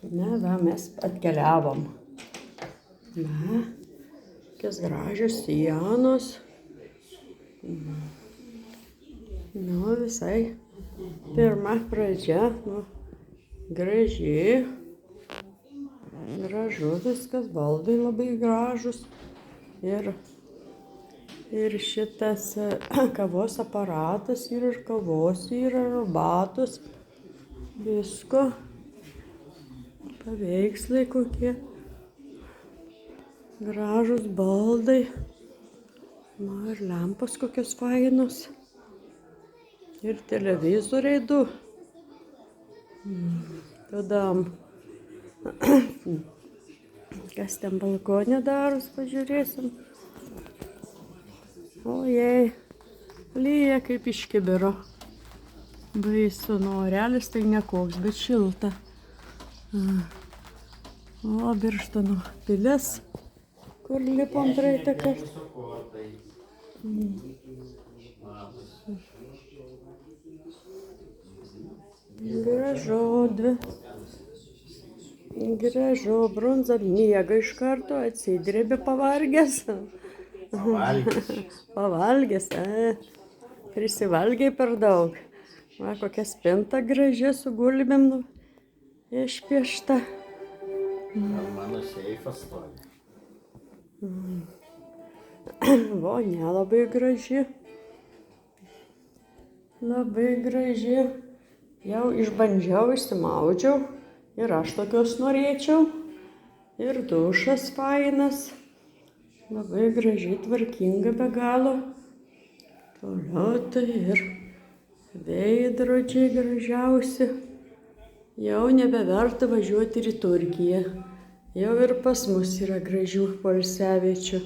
Na, va, mes atkeliavom. Na, kokios gražios sienos. Nu, visai pirma pradžia, nu, graži. Gražu viskas, baldai labai gražus. Ir šitas kavos aparatas ir kavos yra, ir arbatos, visko. Paveikslai kokie. Gražus baldai. Na, ir lempos kokios fainos. Ir televizoriai du. Tada, kas ten balkone daros, pažiūrėsim. Ojei, lyja kaip iš kibiro. Baisu, nu, orelis tai nekoks, bet šilta. O, Birštono pilis, kur lipom praeitą kartą. Gražu, gražu, Brunza miega iš karto, atsidrėbė pavargęs. Pavalgęs, prisivalgiai per daug. Va, kokia spinta graži su gulbėm išpiešta. Mano seifas stovi. Vonia labai graži. Labai graži. Jau išbandžiau, išsimaudžiau. Ir aš tokios norėčiau. Ir dušas fainas. Labai graži, tvarkinga be galo. Toliau tai ir veidrodžiai gražiausi. Jau nebeverta važiuoti į Turkiją. Jau ir pas mus yra gražių poilsiaviečių.